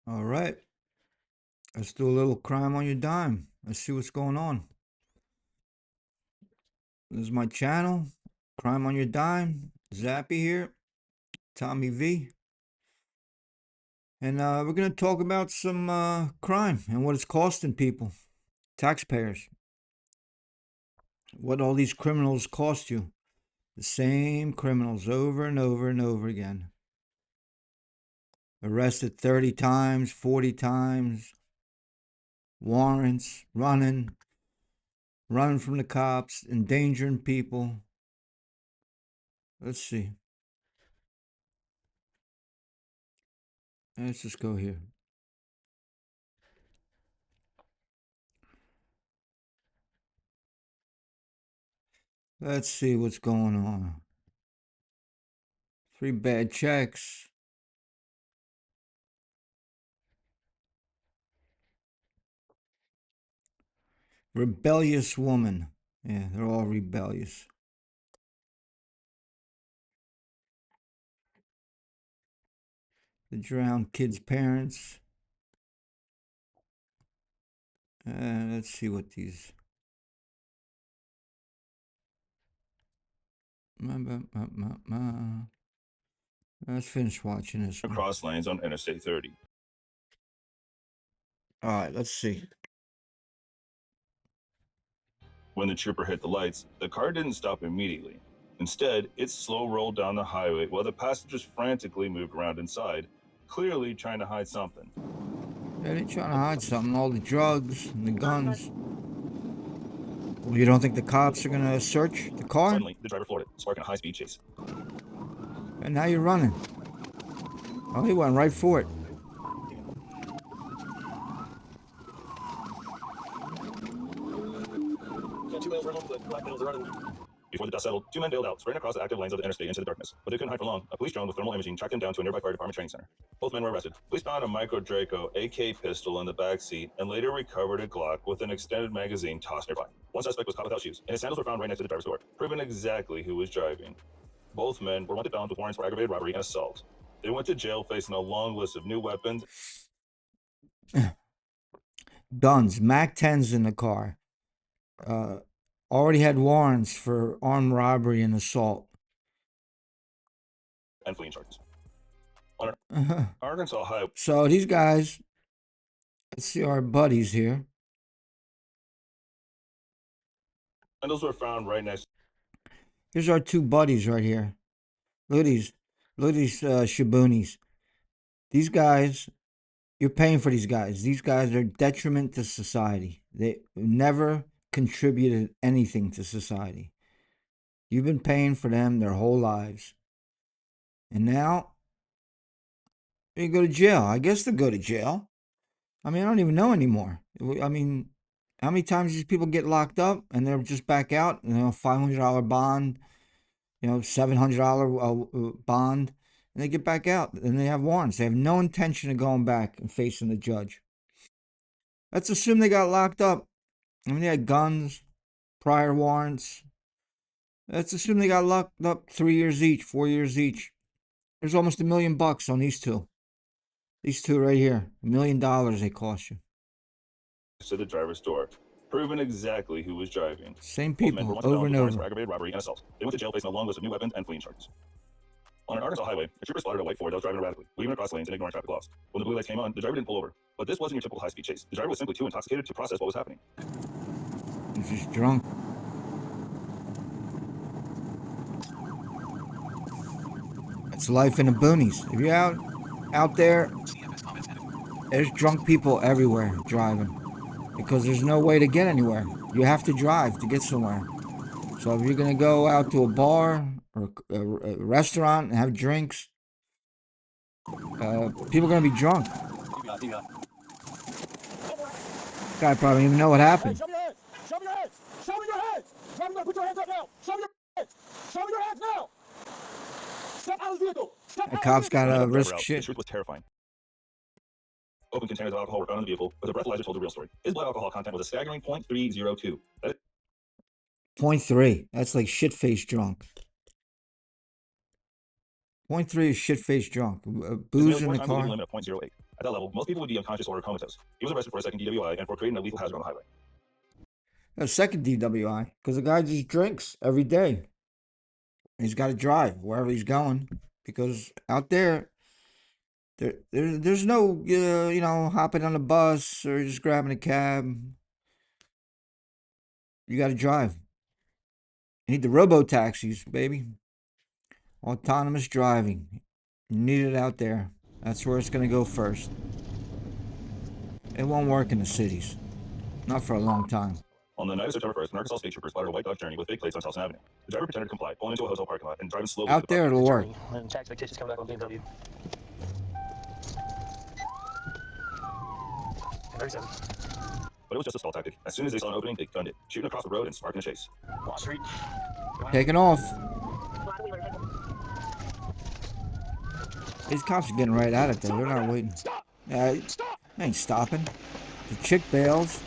All right, let's do a little crime on your dime. Let's see what's going on. This is my channel, Crime on Your Dime. Zappy here, Tommy V. And we're going to talk about some crime and what it's costing people, taxpayers. What all these criminals cost you. The same criminals over and over and over again. Arrested 30 times, 40 times, warrants, running from the cops, endangering people. Let's see. Let's just go here. Let's see what's going on. 3 bad checks. Rebellious woman. Yeah, they're all rebellious. The drowned kid's parents. Let's see what these. Let's finish watching this one. Cross lanes on Interstate 30. All right, let's see. When the trooper hit the lights, the car didn't stop immediately. Instead, it slow rolled down the highway while the passengers frantically moved around inside, clearly trying to hide something. Yeah, they're trying to hide something. All the drugs and the guns. Well, you don't think the cops are gonna search the car? Suddenly, the driver floored it, sparking a high-speed chase. And now you're running. Oh, he went right for it. Before the dust settled, 2 men bailed out, spraying across the active lanes of the interstate into the darkness. But they couldn't hide for long. A police drone with thermal imaging tracked them down to a nearby fire department training center. Both men were arrested. Police found a micro Draco AK pistol in the back seat and later recovered a Glock with an extended magazine tossed nearby. One suspect was caught without shoes, and his sandals were found right next to the driver's door, proving exactly who was driving. Both men were wanted felons with warrants for aggravated robbery and assault. They went to jail facing a long list of new weapons. Guns, Mac 10s in the car. Already had warrants for armed robbery and assault. And fleeing charges. On Arkansas Highway. So these guys, let's see our buddies here. Sandals were found right next. Here's our 2 buddies right here. Look at these shaboonies. These guys, you're paying for these guys. These guys are detriment to society. They never contributed anything to society. You've been paying for them their whole lives. And now, they go to jail. I guess they go to jail. I mean, I don't even know anymore. I mean, how many times these people get locked up and they're just back out? $500 bond, $700 bond, and they get back out and they have warrants. They have no intention of going back and facing the judge. Let's assume they got locked up. I mean, they had guns, prior warrants. Let's assume they got locked up 3 years each, 4 years each. There's almost $1 million on these two. These two right here, $1 million they cost you. To the driver's door, proving exactly who was driving. Same people over and over. For aggravated robbery and assault. They went to jail facing a long list of new weapons and fleeing charges. On an Arkansas highway, a trooper spotted a white Ford that was driving erratically, weaving across lanes and ignoring traffic laws. When the blue lights came on, the driver didn't pull over. But this wasn't your typical high-speed chase. The driver was simply too intoxicated to process what was happening. He's just drunk. It's life in the boonies. If you're out there, there's drunk people everywhere driving because there's no way to get anywhere. You have to drive to get somewhere. So if you're gonna go out to a bar or a restaurant and have drinks, people are gonna be drunk. Guy probably didn't even know what happened. Show me your hands! Show me your hands! Show me your hands! Show me your, put your hands up now! Show me your hands! Show me your hands now! Step out of the vehicle! Step The out cops of the vehicle! gotta risk The shit. truth was terrifying. Open containers of alcohol were found in the vehicle, but the breathalyzer told the real story. His blood alcohol content was a staggering 0.302. 0.3. That's like shit-faced drunk. .3 is shit-faced drunk. This Booze nearly in 4 the times the legal car. limit of .08. At that level, most people would be unconscious or comatose. He was arrested for a second DWI and for creating a lethal hazard on the highway. A second DWI, because the guy just drinks every day. He's got to drive wherever he's going, because out there's no, hopping on a bus or just grabbing a cab. You got to drive. You need the robo taxis, baby. Autonomous driving. You need it out there. That's where it's going to go first. It won't work in the cities. Not for a long time. On the night of September 1st, an Arkansas state trooper spotted a white Dodge Journey with fake plates on Towson Avenue. The driver pretended to comply, pulling into a hotel parking lot and driving slowly. Out there, it'll work. And tax expectations coming back on BMW. 37. But it was just a stall tactic. As soon as they saw an opening, they gunned it, shooting across the road and sparking a chase. Wall Street. Taking off. These cops are getting right at it, though. They're not waiting. They ain't stopping. The chick bails.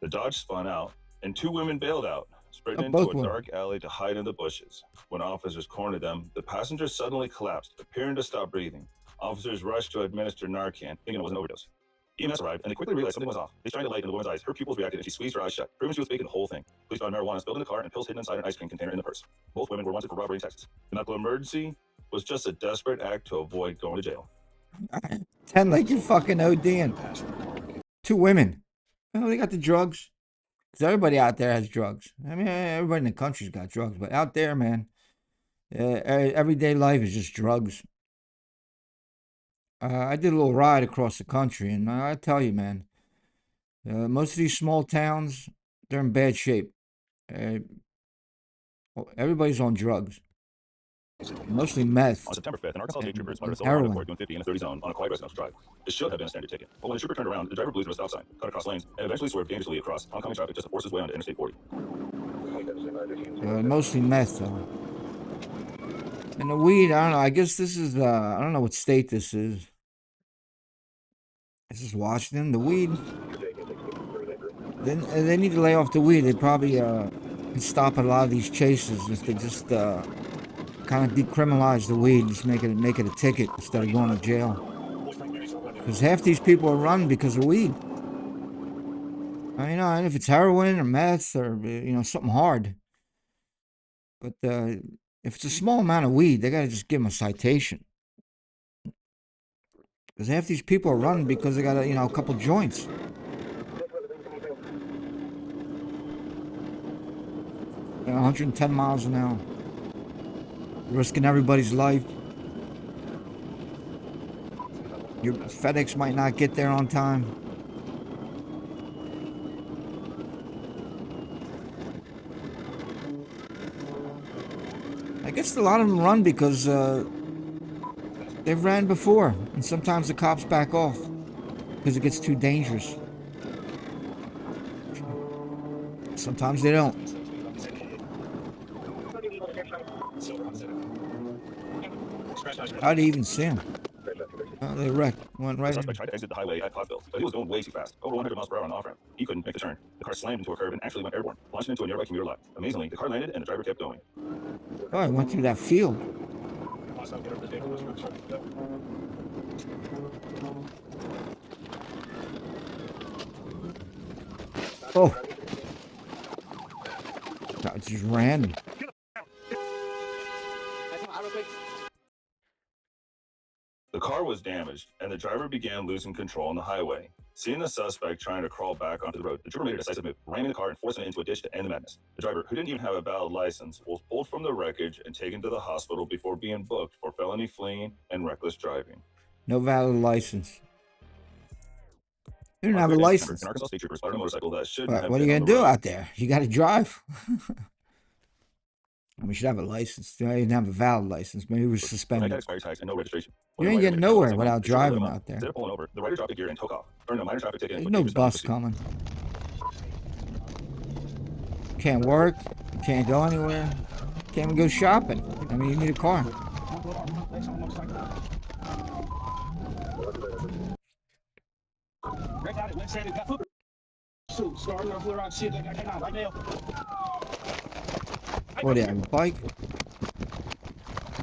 The Dodge spun out, and 2 women bailed out, sprinting into both a women. dark alley to hide in the bushes. When officers cornered them, the passenger suddenly collapsed, appearing to stop breathing. Officers rushed to administer Narcan, thinking it was an overdose. EMS arrived, and they quickly realized something was off. They shined a light in the woman's eyes. Her pupils reacted, and she squeezed her eyes shut, proving she was faking the whole thing. Police found marijuana spilled in the car and pills hidden inside an ice cream container in the purse. Both women were wanted for robbery in Texas. The medical emergency was just a desperate act to avoid going to jail. 10 like you're fucking ODing. 2 women. Well, they got the drugs. Because everybody out there has drugs. I mean, everybody in the country's got drugs. But out there, man, everyday life is just drugs. I did a little ride across the country, and I tell you, man, most of these small towns, they're in bad shape. Everybody's on drugs. Mostly meth. On September 5th, an Arkansas state trooper spotted a silver Heroin. Honda Accord doing 50 in a 30 zone on a quiet residential drive. This should have been a standard ticket. But when the trooper turned around, the driver blew through a stop sign, cut across lanes, and eventually swerved dangerously across oncoming traffic just to force his way onto Interstate 40. Mostly meth, though. And the weed, I don't know. I guess this is, I don't know what state this is. This is Washington. The weed, they need to lay off the weed. They probably can stop a lot of these chases if they just kind of decriminalize the weed, just make it a ticket instead of going to jail. Because half these people are running because of weed. I mean, and if it's heroin or meth or something hard. But if it's a small amount of weed, they gotta just give them a citation. Because half these people are running because they got a couple joints. At 110 miles an hour. Risking everybody's life. Your FedEx might not get there on time. I guess a lot of them run because they've ran before, and sometimes the cops back off because it gets too dangerous. Sometimes they don't. How'd you even see them? They wrecked. Went The right suspect in. tried to exit the highway at Pottsville, but he was going way too fast, over 100 miles per hour on the off-ramp. He couldn't make the turn. The car slammed into a curb and actually went airborne, launching into a nearby commuter lot. Amazingly, the car landed and the driver kept going. Oh, I went through that field. Oh. No, it's just random. The car was damaged, and the driver began losing control on the highway. Seeing the suspect trying to crawl back onto the road, the trooper made a decisive move, ramming the car and forcing it into a ditch to end the madness. The driver, who didn't even have a valid license, was pulled from the wreckage and taken to the hospital before being booked for felony fleeing and reckless driving. No valid license. You don't have a An license. Arkansas state trooper spotted a motorcycle that shouldn't have What are been you on gonna the do road. out there? You gotta drive. We should have a license. You didn't have a valid license. Maybe we They suspend got it. expired tags and no registration. You When ain't the getting rider nowhere was without they should have let driving him up. out there. Instead of pulling over, the rider dropped the gear and took off, earned a minor traffic ticket. There's and no put dangerous bus penalty. coming. Can't work. Can't go anywhere. Can't even go shopping. I mean, you need a car. What do you have, a bike?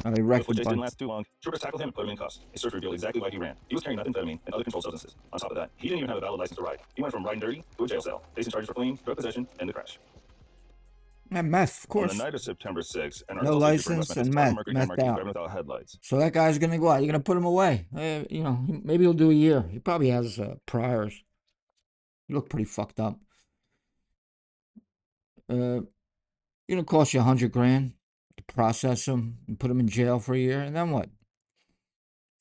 Oh, they The wrecked foot the chase didn't bike. last too long. Troopers tackled him and put him in cuffs. A search revealed exactly why he ran. He was carrying methamphetamine and other controlled substances. On top of that, he didn't even have a valid license to ride. He went from riding dirty to a jail cell, facing charges for fleeing, drug possession, and the crash. And meth, of On the course. night of September 6th, an No Arkansas State Trooper in West license Memphis and spotted a meth, Mercury methed marquee out. driving without headlights. So that guy's gonna go out. You're gonna put him away. You know, maybe he'll do a year. He probably has priors. He looked pretty fucked up. Gonna cost you $100,000 to process him and put him in jail for a year, and then what?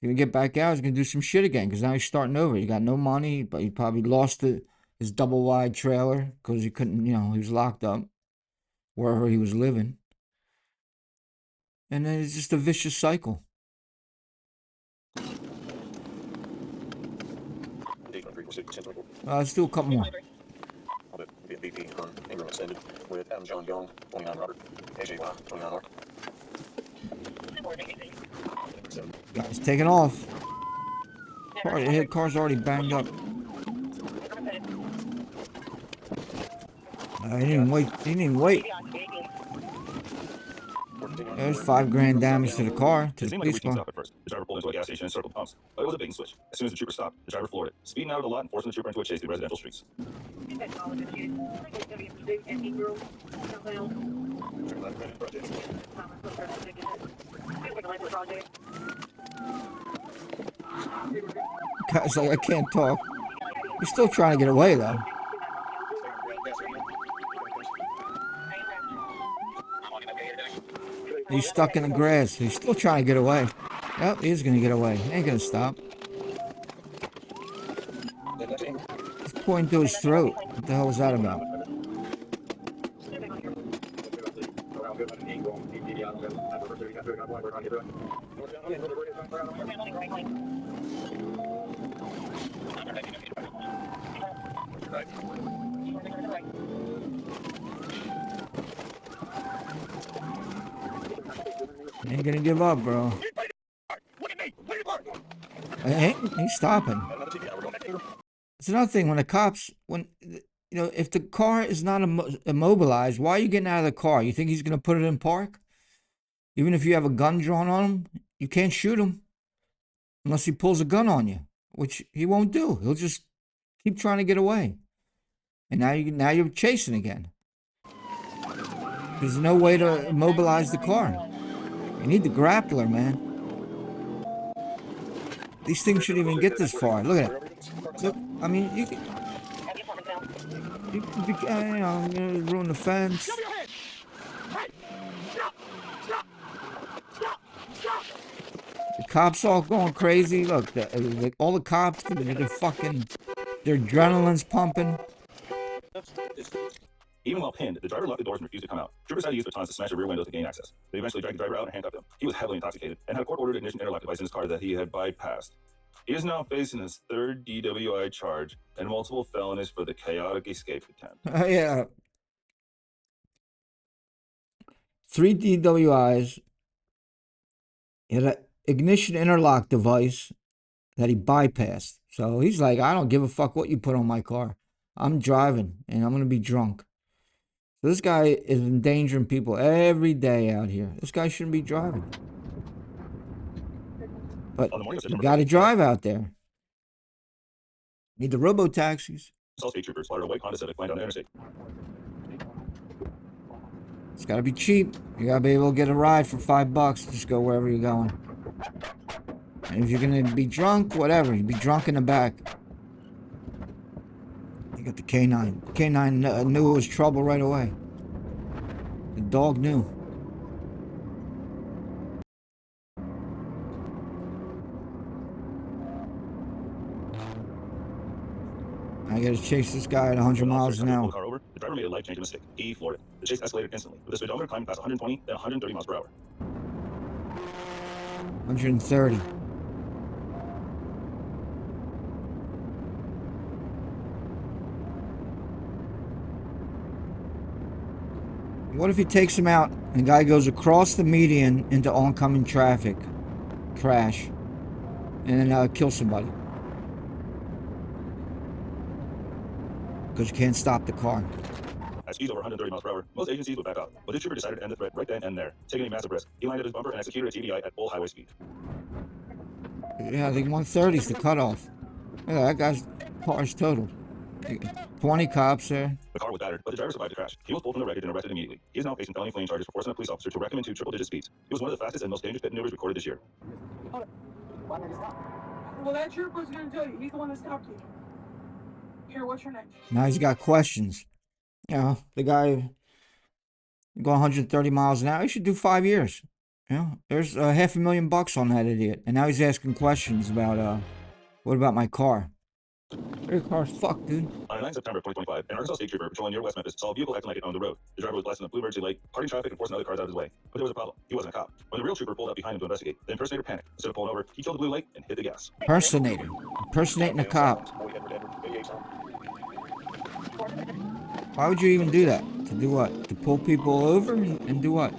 He's gonna get back out. He's gonna do some shit again because now he's starting over. He got no money, but he probably lost his double wide trailer because he couldn't. You know, he was locked up wherever he was living, and then it's just a vicious cycle. Let's do a couple more. BP on Ingram extended with Adam John Young, 29 Robert, AJY, 29 North. Guy's taking off. Car's already banged up. He didn't wait. He didn't wait. There's $5,000 damage to the car, to It the seemed like a police routine car. stop at first. The driver pulled into a gas station and circled pumps, but it was a bait and switch. As soon as the trooper stopped, the driver floored it, speeding out of the lot and forcing the trooper into a chase through residential streets. Guy's like, I can't talk. He's still trying to get away, though. He's stuck in the grass. He's still trying to get away. Yep, he is going to get away. He ain't going to stop. He's pointing to his throat. What the hell was that about? He ain't going to give up, bro. He's stopping. It's another thing when the cops, if the car is not immobilized, why are you getting out of the car? You think he's going to put it in park? Even if you have a gun drawn on him, you can't shoot him unless he pulls a gun on you, which he won't do. He'll just keep trying to get away. And now you're chasing again. There's no way to immobilize the car. You need the grappler, man. These things shouldn't even get this far. Look at it. Look, I mean, you can ruin the fence. The cops all going crazy. Look, all the cops, their adrenaline's pumping. Even while pinned, the driver locked the doors and refused to come out. Troopers had to use batons to smash the rear window to gain access. They eventually dragged the driver out and handcuffed him. He was heavily intoxicated and had a court-ordered ignition interlock device in his car that he had bypassed. He is now facing his third DUI charge and multiple felonies for the chaotic escape attempt. Yeah. 3 DWIs. He had an ignition interlock device that he bypassed. So he's like, I don't give a fuck what you put on my car. I'm driving and I'm going to be drunk. So this guy is endangering people every day out here. This guy shouldn't be driving. But you got to drive out there. Need the robo-taxis. All state troopers spotted a white Honda Civic flying down the interstate. It's got to be cheap. You got to be able to get a ride for $5. Just go wherever you're going. And if you're going to be drunk, whatever. You be drunk in the back. You got the K9. K9 knew it was trouble right away. The dog knew. I gotta chase this guy at 100 miles an hour. The driver made a life-changing mistake. He floored it. The chase escalated instantly, with the speedometer climbing past 120, then 130 miles per hour. 130. What if he takes him out and the guy goes across the median into oncoming traffic, crash, and then kill somebody? Because you can't stop the car. At speeds over 130 miles per hour, most agencies would back up, but the trooper decided to end the threat right then and there, taking a massive risk. He lined up his bumper and executed a TBI at full highway speed. Yeah, I think 130 is the cutoff. Yeah, that guy's car's totaled. 20 cops there. The car was battered, but the driver survived the crash. He was pulled from the wreckage and arrested immediately. He is now facing felony fleeing charges for forcing a police officer to wreck him into triple-digit speeds. He was one of the fastest and most dangerous pit maneuvers recorded this year. Well, that trooper's gonna tell you. He's the one that stopped you. Here, what's your name? Now he's got questions. You know, the guy going 130 miles an hour, he should do 5 years. You know, there's $500,000 on that idiot. And now he's asking questions about, what about my car? Your car's fucked, dude. On 9 September 2025, an Arkansas state trooper patrolling near West Memphis saw a vehicle acting like it owned the road. The driver was blasting a blue emergency light, parting traffic and forcing other cars out of his way. But there was a problem. He wasn't a cop. When the real trooper pulled up behind him to investigate, the impersonator panicked. Instead of pulling over, he killed the blue light and hit the gas. Impersonator. Impersonating a cop. Why would you even do that? To do what? To pull people over and do what?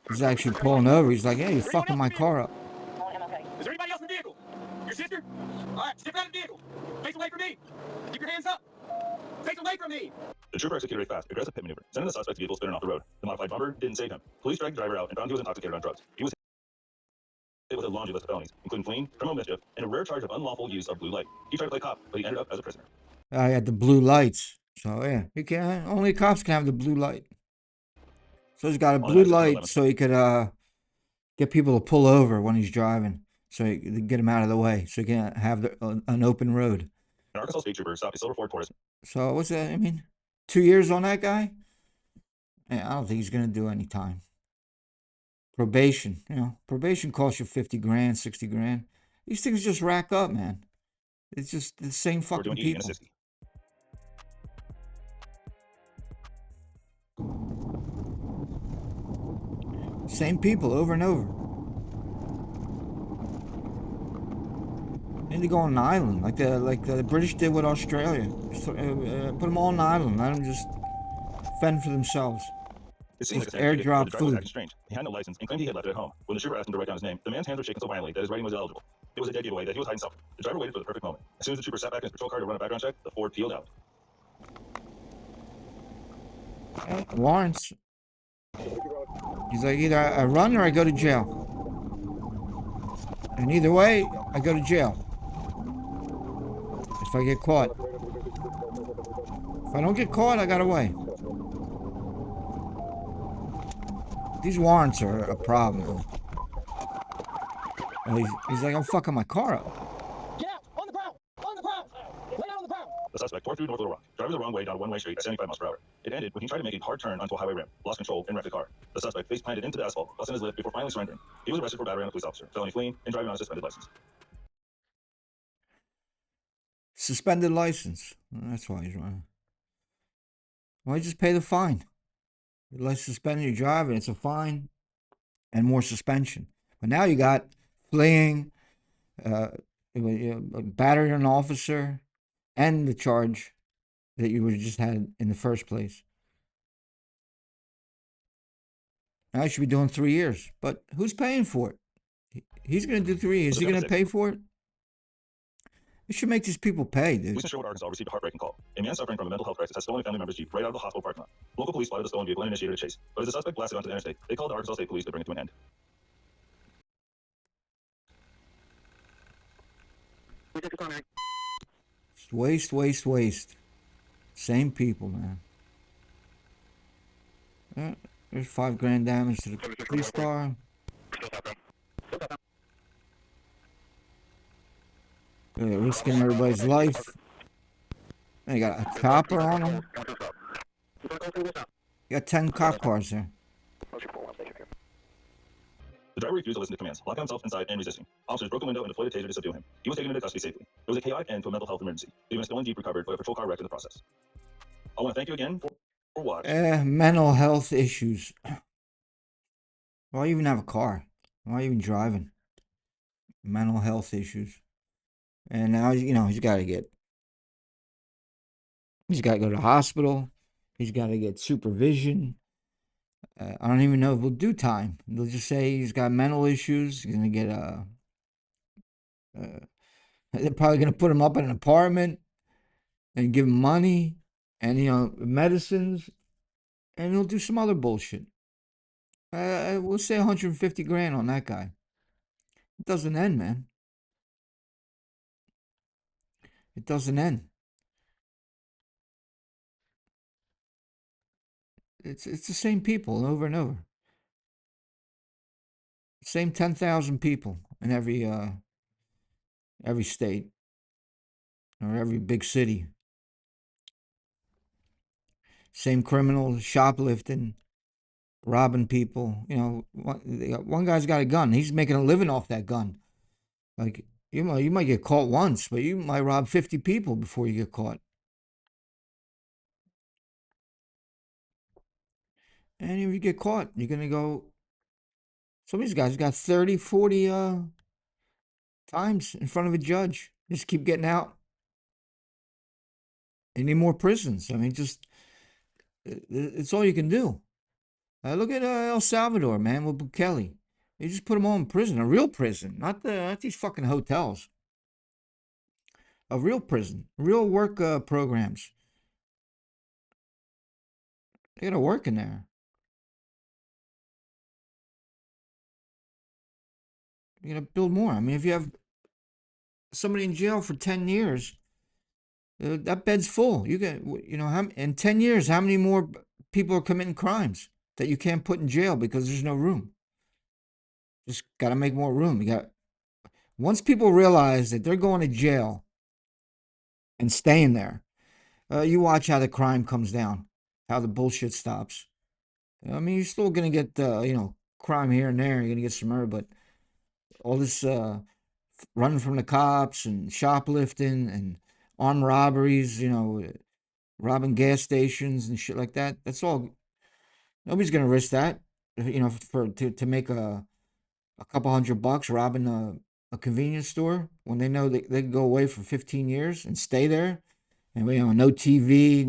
He's actually pulling over. He's like, hey, you're fucking my car up. Is there anybody else in the vehicle? Your sister? All right, step out of the vehicle. Face away from me. Keep your hands up. Face away from me. The trooper executed a fast, aggressive pit maneuver, sending the suspect's vehicle spinning off the road. The modified bumper didn't save him. Police dragged the driver out and found he was intoxicated on drugs. He was hit with a laundry list of felonies, including fleeing, criminal mischief, and a rare charge of unlawful use of blue light. He tried to play cop, but he ended up as a prisoner. I had the blue lights. So, yeah, you can't, only cops can have the blue light. So he's got a blue light so he could get people to pull over when he's driving. So he could get him out of the way so he can have an open road. An Arkansas state trooper stopped a silver Ford Taurus. So what's that? I mean, 2 years on that guy? Yeah, I don't think he's going to do any time. Probation, you know, probation costs you 50 grand, 60 grand. These things just rack up, man. It's just the same fucking doing 80 and a people. 60. Same people over and over. They need to go on an island, like the British did with Australia. Just, put them all on an island, let them just fend for themselves. It seems Just like a standard ticket, but airdrop the driver was food. acting strange. He had no license and claimed he had left it at home. When the trooper asked him to write down his name, the man's hands were shaking so violently that his writing was illegible. It was a dead giveaway that he was hiding something. The driver waited for the perfect moment. As soon as the trooper sat back in his patrol car to run a background check, the Ford peeled out. Lawrence. He's like, either I run or I go to jail. And either way, I go to jail. If I get caught. If I don't get caught, I got away. These warrants are a problem. And he's like, I'm fucking my car up. Get out. On the ground. On the ground. Lay down on the ground. The suspect tore through North Little Rock, driving the wrong way down a one-way street at 75 miles per hour. It ended when he tried to make a hard turn onto a highway rim, lost control, and wrecked the car. The suspect face planted into the asphalt, busting his lip before finally surrendering. He was arrested for battery on a police officer, felony fleeing, and driving on a suspended license. Suspended license. That's why he's running. Why just pay the fine? Let's suspend your driving. It's a fine and more suspension. But now you got fleeing, battery on an officer, and the charge that you would just had in the first place. Now you should be doing 3 years. But who's paying for it? He's going to do 3 years. Is he going to pay for it? You should make these people pay, dude. Police in Sherwood, Arkansas received a heartbreaking call. A man suffering from a mental health crisis has stolen a family member's Jeep right out of the hospital parking lot. Local police spotted the stolen vehicle and initiated a chase. But as the suspect blasted onto the interstate, they called the Arkansas State Police to bring it to an end. Waste, waste, waste. Same people, man. There's 5 grand damage to the police car. They're risking everybody's life. They got a chopper on them. You got 10 cop cars there. The driver refused to listen to commands, locking himself inside and resisting. Officers broke a window and deployed a taser to subdue him. He was taken into custody safely. It was a chaotic end to a mental health emergency, leaving a stolen Jeep recovered by a patrol car wrecked in the process. I want to thank you again for watching. Mental health issues. Why even have a car? Why even driving? Mental health issues. And now, you know, he's got to go to the hospital. He's got to get supervision. I don't even know if he'll do time. They'll just say he's got mental issues. He's gonna get uh they're probably gonna put him up in an apartment and give him money and medicines, and he'll do some other bullshit. We'll say 150 grand on that guy. It doesn't end, man. It doesn't end. It's the same people over and over. Same 10,000 people in every state or every big city. Same criminals shoplifting, robbing people. One guy's got a gun. He's making a living off that gun. Like you might get caught once, but you might rob 50 people before you get caught. And if you get caught, you're gonna go. Some of these guys got 30, 40 times in front of a judge. Just keep getting out. They need more prisons. I mean, just it's all you can do. Look at El Salvador, man, with Bukele. They just put them all in prison, a real prison, not these fucking hotels. A real prison, real work programs. They gotta work in there. You gotta build more. I mean, if you have somebody in jail for 10 years, that bed's full. In 10 years, how many more people are committing crimes that you can't put in jail because there's no room? Just gotta make more room. Once people realize that they're going to jail and staying there, you watch how the crime comes down, how the bullshit stops. I mean, you're still gonna get crime here and there. You're gonna get some murder, but all this running from the cops and shoplifting and armed robberies, robbing gas stations and shit like that. That's all. Nobody's gonna risk that. For to make a couple $100 robbing a convenience store when they know they can go away for 15 years and stay there, and no TV,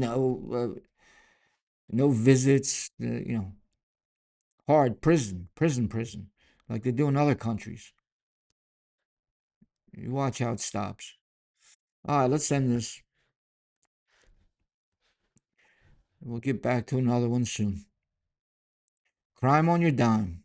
no visits. Hard prison, like they do in other countries. You watch how it stops. All right, let's end this. We'll get back to another one soon. Crime on your dime.